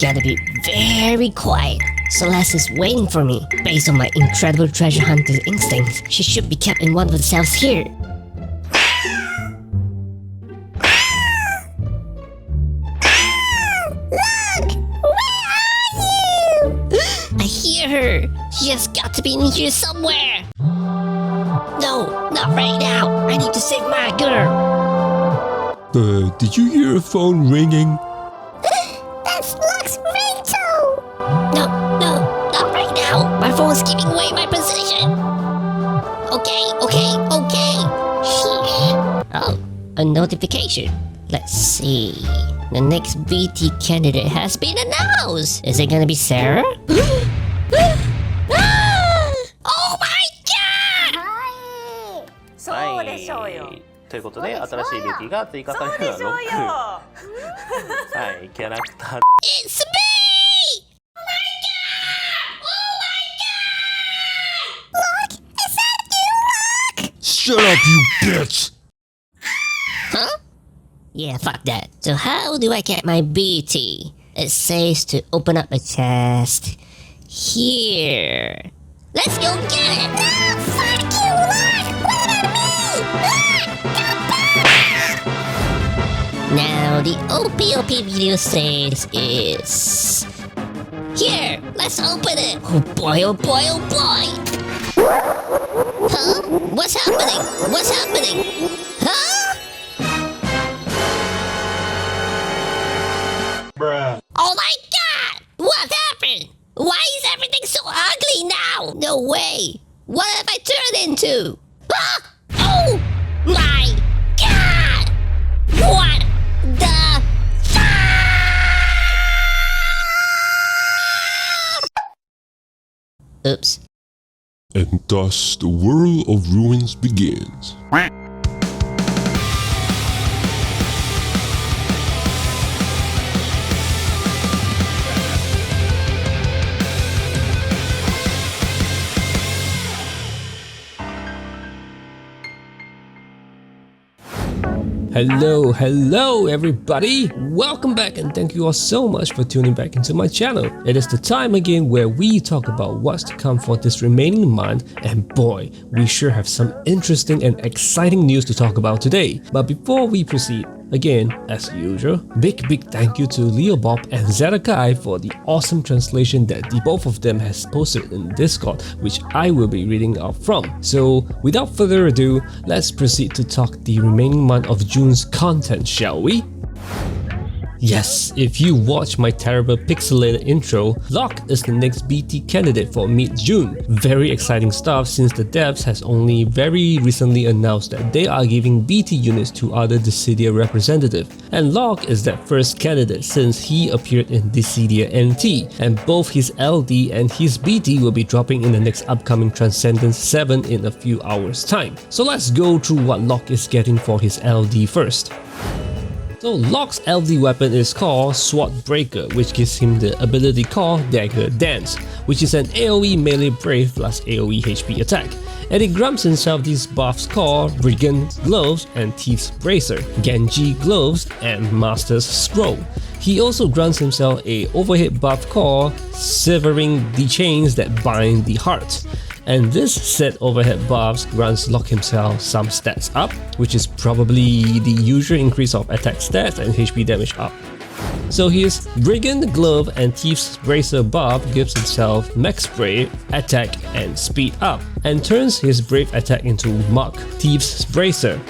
Gotta be very quiet. Celeste is waiting for me. Based on my incredible treasure hunter instincts, she should be kept in one of the cells here. Look! Where are you? I hear her. She has got to be in here somewhere. No, not right now. I need to save my girl. Did you hear a phone ringing? That's Locke's ringtone! No, not right now. My phone's giving away my position. Okay. Sheesh. Oh, a notification. Let's see. The next BT candidate has been announced. Is it gonna be Sarah? Oh my god! そうでしょうよ。ということで、新しい BT が追加されるのはロック。はい、キャラクター。It's me! Oh my god! Look! Is that you, Look? Shut up, you bitch! Huh? Yeah, fuck that. So how do I get my BT? It says to open up a chest. Here. Let's go get it! No, fuck you, Look! What about me? Now the OPOP video says is... Here! Let's open it! Oh boy, oh boy, oh boy! Huh? What's happening? Huh? Bruh. Oh my god! What happened? Why is everything so ugly now? No way! What have I turned into? Ah! Oh my god! What the fuck? Oops. And thus the world of ruins begins. Hello everybody! Welcome back and thank you all so much for tuning back into my channel. It is the time again where we talk about what's to come for this remaining month, and boy, we sure have some interesting and exciting news to talk about today. But before we proceed, again, as usual, big thank you to Leo Bob and Zedekai for the awesome translation that the both of them has posted in Discord, which I will be reading out from. So without further ado, let's proceed to talk the remaining month of June's content, shall we? Yes, if you watch my terrible pixelated intro, Locke is the next BT candidate for mid-June. Very exciting stuff since the devs has only very recently announced that they are giving BT units to other Dissidia representatives. And Locke is that first candidate since he appeared in Dissidia NT, and both his LD and his BT will be dropping in the next upcoming Transcendence 7 in a few hours time. So let's go through what Locke is getting for his LD first. So Locke's LD weapon is called Sword Breaker, which gives him the ability called Dagger Dance, which is an AoE melee brave plus AoE HP attack. And he grants himself these buffs called Brigand Gloves and Thief's Bracer, Genji Gloves and Master's Scroll. He also grants himself a overhead buff called Severing the Chains that Bind the Heart. And this set overhead buffs grants Locke himself some stats up, which is probably the usual increase of attack stats and HP damage up. So his Brigand Glove and Thief's Bracer buff gives himself max brave, attack and speed up, and turns his brave attack into Mark Thief's Bracer,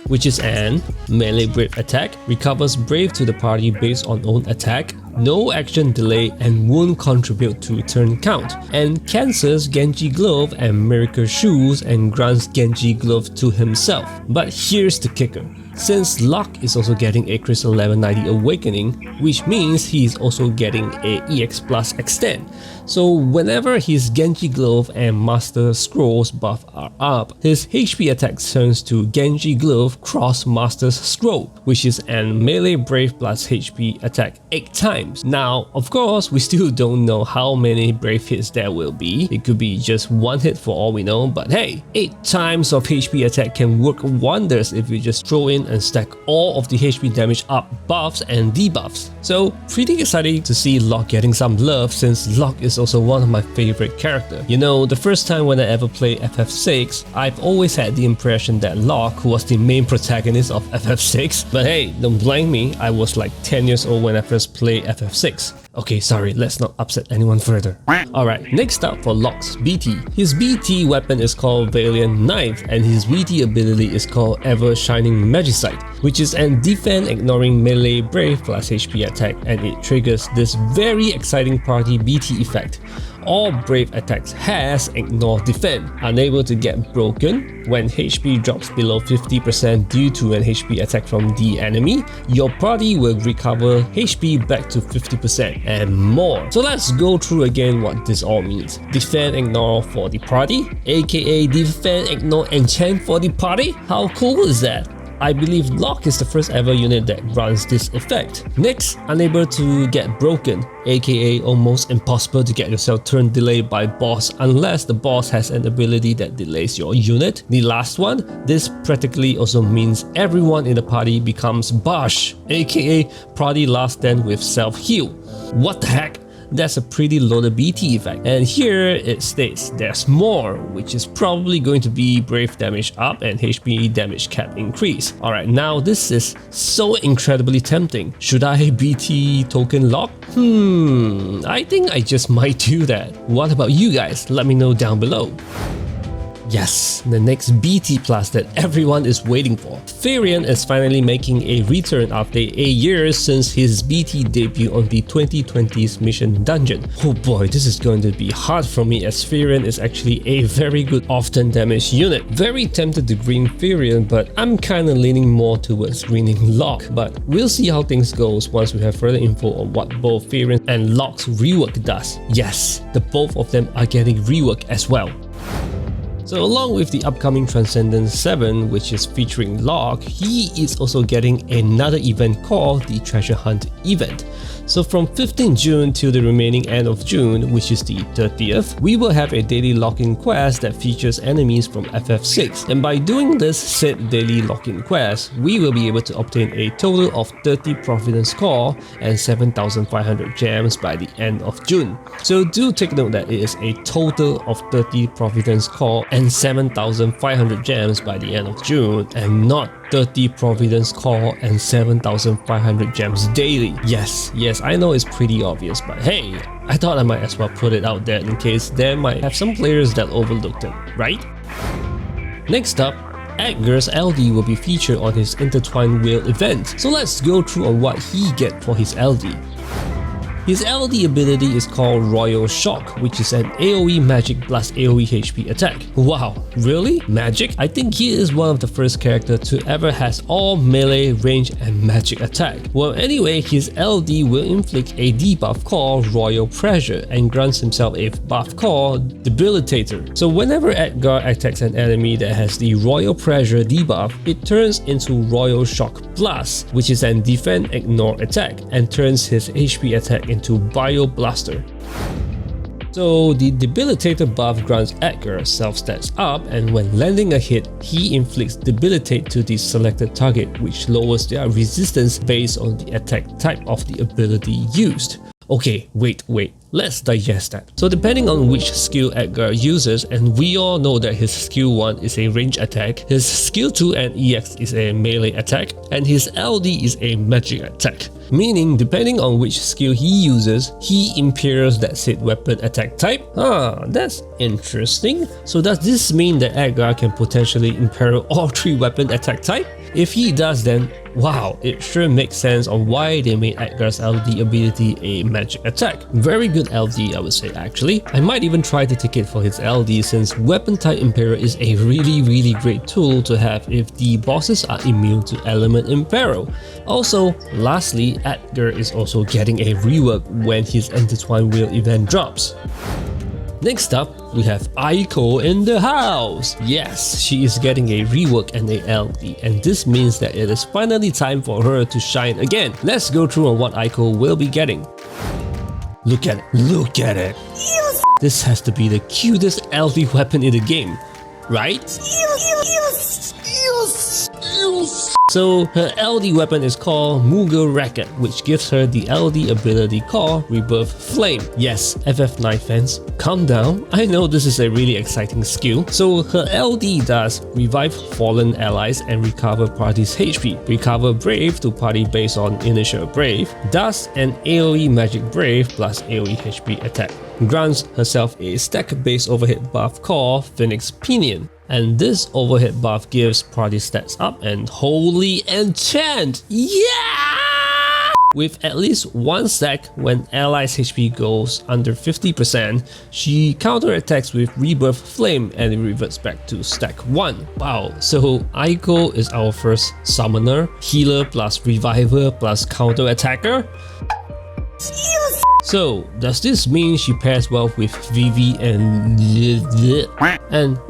which is an melee brave attack, recovers brave to the party based on own attack, no action delay and won't contribute to turn count, and cancels Genji Glove and Miracle Shoes and grants Genji Glove to himself. But here's the kicker. Since Locke is also getting a Crystal Level 90 Awakening, which means he is also getting a EX Plus Extend. So whenever his Genji Glove and Master Scrolls buff are up, his HP attack turns to Genji Glove Cross Master's Scroll, which is an melee brave plus HP attack 8 times. games. Now, of course, we still don't know how many brave hits there will be. It could be just one hit for all we know, but hey, 8 times of HP attack can work wonders if you just throw in and stack all of the HP damage up buffs and debuffs. So pretty exciting to see Locke getting some love, since Locke is also one of my favorite characters. You know, the first time when I ever played FF6, I've always had the impression that Locke was the main protagonist of FF6, but hey, don't blame me, I was like 10 years old when I first played FF6. Okay, sorry, let's not upset anyone further. Alright, next up for Locke's BT. His BT weapon is called Valiant Knife, and his BT ability is called Ever Shining Magicite, which is an defend ignoring melee brave plus HP attack, and it triggers this very exciting party BT effect. All brave attacks has ignore defend, unable to get broken. When HP drops below 50% due to an HP attack from the enemy, your party will recover HP back to 50% and more. So let's go through again what this all means. Defend ignore for the party, aka defend ignore enchant for the party. How cool is that? I believe Locke is the first ever unit that runs this effect. Next, unable to get broken, aka almost impossible to get yourself turn delayed by boss unless the boss has an ability that delays your unit. The last one, this practically also means everyone in the party becomes Bash, aka party last stand with self-heal. What the heck? That's a pretty loaded BT effect. And here it states there's more, which is probably going to be brave damage up and HP damage cap increase. Alright, now this is so incredibly tempting. Should I BT token Locke? I think I just might do that. What about you guys? Let me know down below. Yes, the next BT plus that everyone is waiting for. Firion is finally making a return after 8 years since his BT debut on the 2020's mission dungeon. Oh boy, this is going to be hard for me as Firion is actually a very good often damage unit. Very tempted to green Firion, but I'm kinda leaning more towards greening Locke. But we'll see how things goes once we have further info on what both Firion and Locke's rework does. Yes, the both of them are getting rework as well. So along with the upcoming Transcendence 7, which is featuring Locke, he is also getting another event called the Treasure Hunt event. So from 15 June till the remaining end of June, which is the 30th, we will have a daily lock-in quest that features enemies from FF6. And by doing this said daily lock-in quest, we will be able to obtain a total of 30 Providence Core and 7,500 gems by the end of June. So do take note that it is a total of 30 Providence Core and 7,500 gems by the end of June, and not 30 Providence Core and 7,500 gems daily. Yes, I know it's pretty obvious, but hey, I thought I might as well put it out there in case there might have some players that overlooked it, right? Next up, Edgar's LD will be featured on his Intertwined Wheel event. So let's go through on what he gets for his LD. His LD ability is called Royal Shock, which is an AoE magic plus AoE HP attack. Wow, really? Magic? I think he is one of the first characters to ever has all melee, range and magic attack. Well anyway, his LD will inflict a debuff called Royal Pressure and grants himself a buff called Debilitator. So whenever Edgar attacks an enemy that has the Royal Pressure debuff, it turns into Royal Shock Plus, which is an defend ignore attack, and turns his HP attack into Bio Blaster. So the Debilitator buff grants Edgar self-stats up, and when landing a hit, he inflicts Debilitate to the selected target, which lowers their resistance based on the attack type of the ability used. Okay, wait, let's digest that. So depending on which skill Edgar uses, and we all know that his skill 1 is a range attack, his skill 2 and EX is a melee attack, and his LD is a magic attack. Meaning, depending on which skill he uses, he imperils that said weapon attack type. That's interesting. So does this mean that Edgar can potentially imperil all 3 weapon attack type? If he does, then wow, it sure makes sense on why they made Edgar's LD ability a magic attack. Very good LD, I would say actually. I might even try to take it for his LD, since weapon type imperil is a really great tool to have if the bosses are immune to element imperil. Also, lastly, Edgar is also getting a rework when his Intertwined Wheel event drops. Next up, we have Eiko in the house. Yes, she is getting a rework and a LD, and this means that it is finally time for her to shine again. Let's go through on what Eiko will be getting. Look at it, look at it. This has to be the cutest LD weapon in the game, right? So her LD weapon is called Moogle Racket, which gives her the LD ability called Rebirth Flame. Yes, FF9 fans, calm down. I know this is a really exciting skill. So her LD does revive fallen allies and recover party's HP. Recover Brave to party based on initial Brave. Does an AoE Magic Brave plus AoE HP attack. Grants herself a stack-based overhead buff called Phoenix Pinion. And this overhead buff gives party stats up and holy enchant! Yeah! With at least one stack when allies HP goes under 50%, she counterattacks with Rebirth Flame and it reverts back to stack 1. Wow, so Eiko is our first summoner, healer plus reviver plus counter-attacker? So, does this mean she pairs well with Vivi and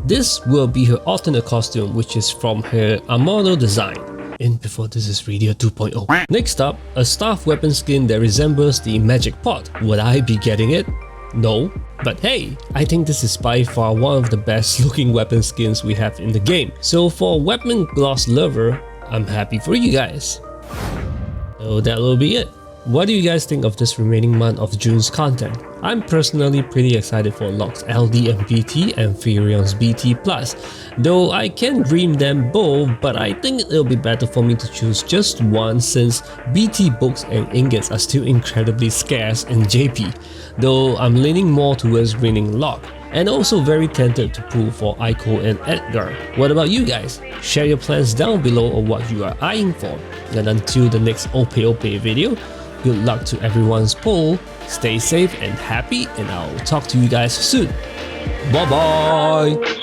this will be her alternate costume, which is from her Amano design. In before this is Radio 2.0. Next up, a staff weapon skin that resembles the magic pot. Would I be getting it? No. But hey, I think this is by far one of the best looking weapon skins we have in the game. So for a weapon gloss lover, I'm happy for you guys. So that will be it. What do you guys think of this remaining month of June's content? I'm personally pretty excited for Locke's LD and BT and Firion's BT+, though I can dream them both, but I think it'll be better for me to choose just one since BT books and ingots are still incredibly scarce in JP, though I'm leaning more towards winning Locke, and also very tempted to pull for Eiko and Edgar. What about you guys? Share your plans down below or what you are eyeing for. And until the next OP video, good luck to everyone's poll, stay safe and happy, and I'll talk to you guys soon. Bye bye!